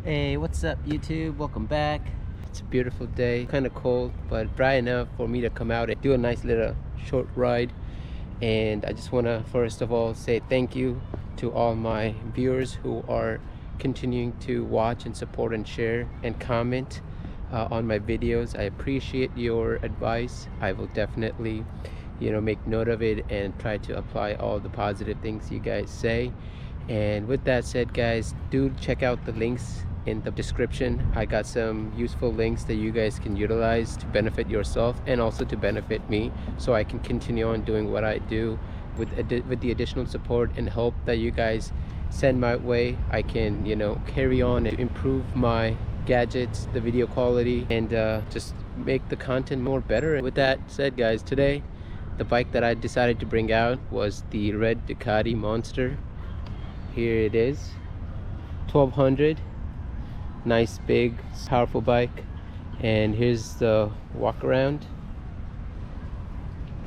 Hey, what's up YouTube? Welcome back. It's a beautiful day, kind of cold but dry enough for me to come out and do a nice little short ride. And I just want to first of all say thank you to all my viewers who are continuing to watch and support and share and comment on my videos. I appreciate your advice. I will definitely, make note of it and try to apply all the positive things you guys say. And with that said, guys, do check out the links in the description. I got some useful links that you guys can utilize to benefit yourself and also to benefit me, so I can continue on doing what I do with the additional support and help that you guys send my way. I can carry on and improve my gadgets, the video quality, and just make the content more better. With that said, guys, today the bike that I decided to bring out was the red Ducati Monster. Here it is, 1200. Nice big powerful bike. And here's the walk around.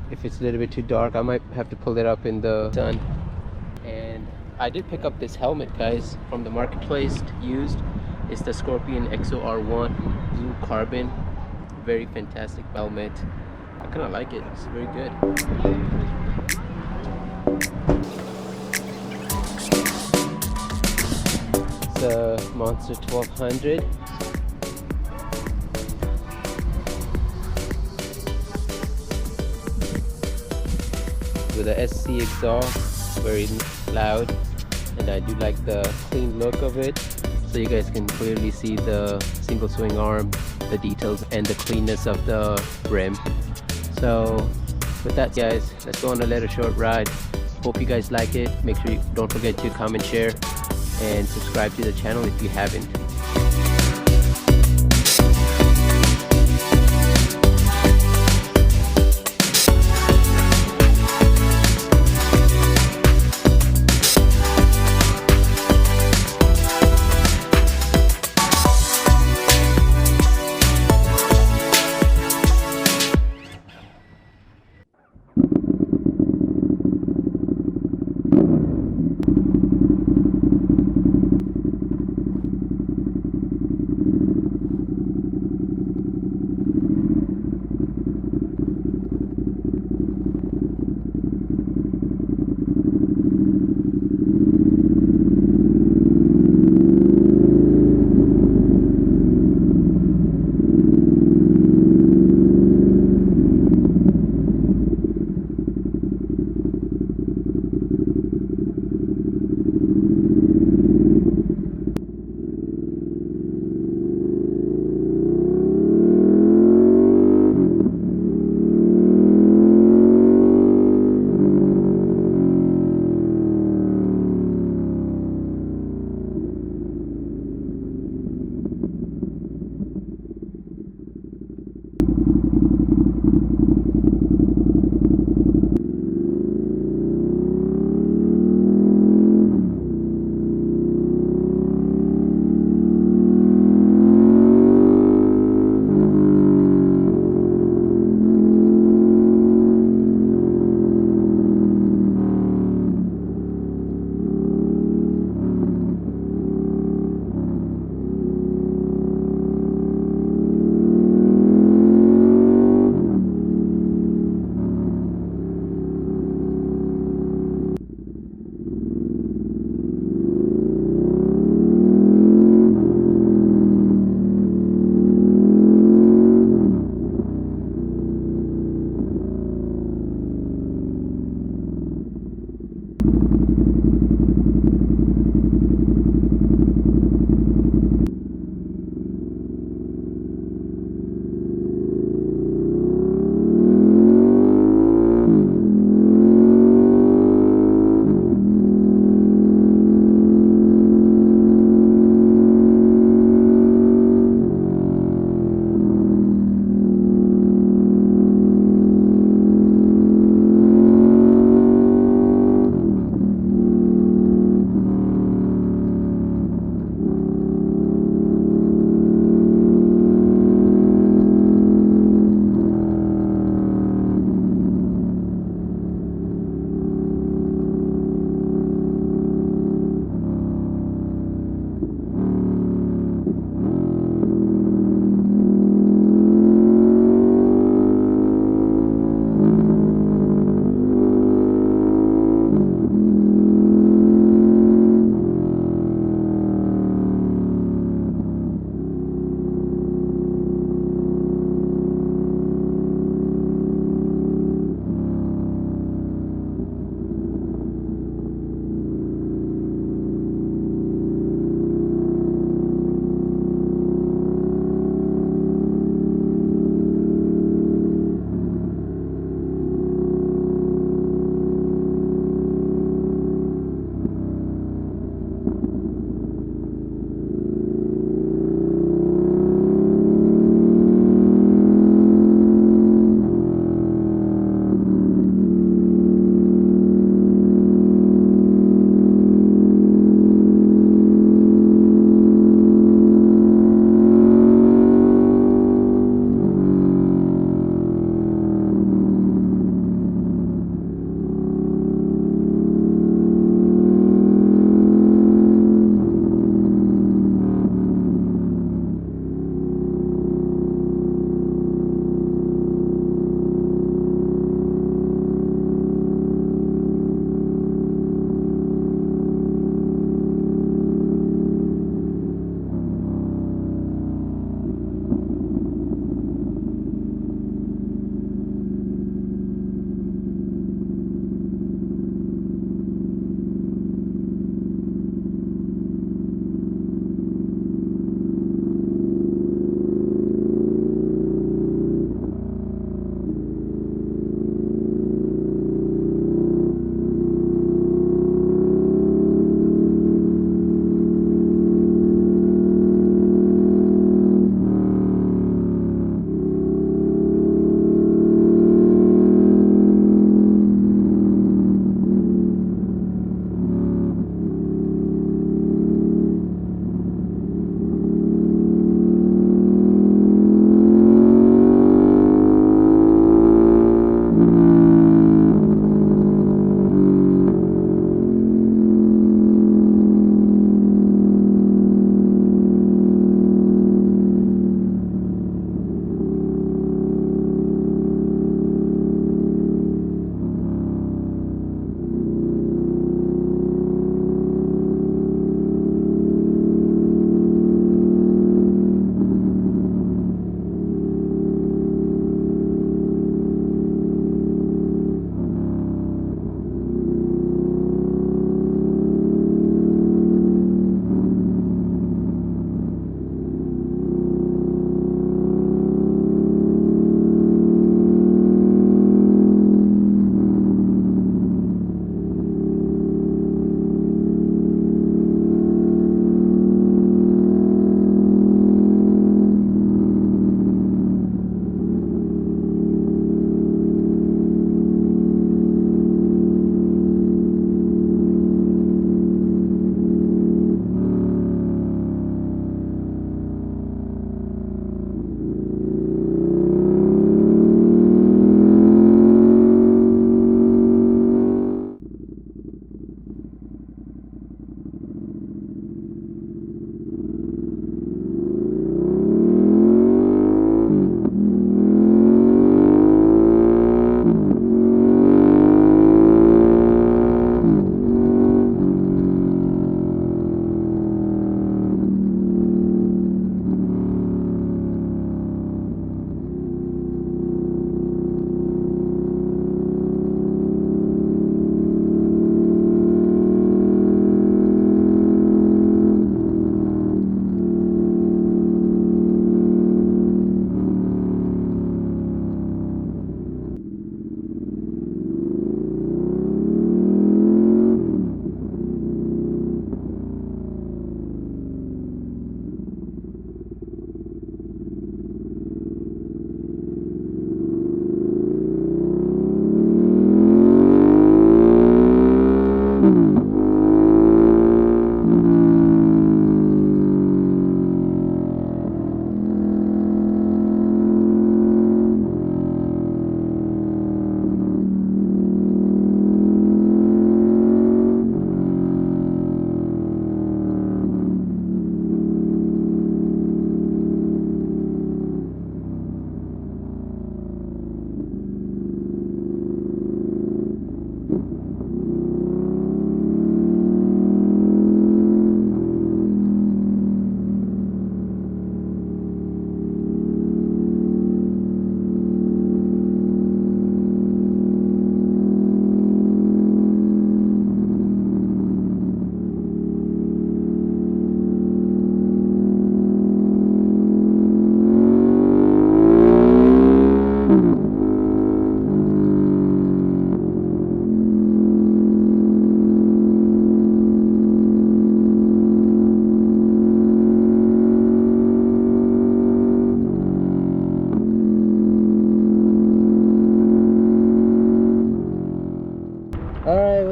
If it's a little bit too dark, I might have to pull it up in the sun. And I did pick up this helmet, guys, from the marketplace used. It's the Scorpion XOR1 blue carbon. Very fantastic helmet. I kind of like it. It's very good. The Monster 1200. With the SC exhaust, very loud, and I do like the clean look of it, so you guys can clearly see the single swing arm, the details, and the cleanness of the rim. So with that, guys, let's go on a little short ride. Hope you guys like it. Make sure you don't forget to comment, share, and subscribe to the channel if you haven't.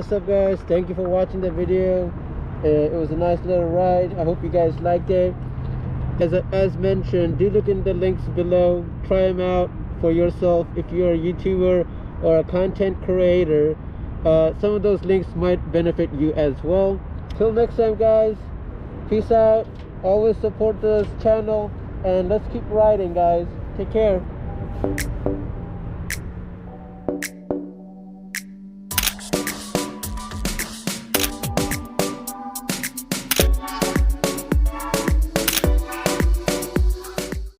what's up, guys? Thank you for watching the video. It was a nice little ride. I hope you guys liked it. As mentioned, do look in the links below. Try them out for yourself. If you're a YouTuber or a content creator, some of those links might benefit you as well. Till next time, guys, peace out. Always support this channel, and let's keep riding, guys. Take care.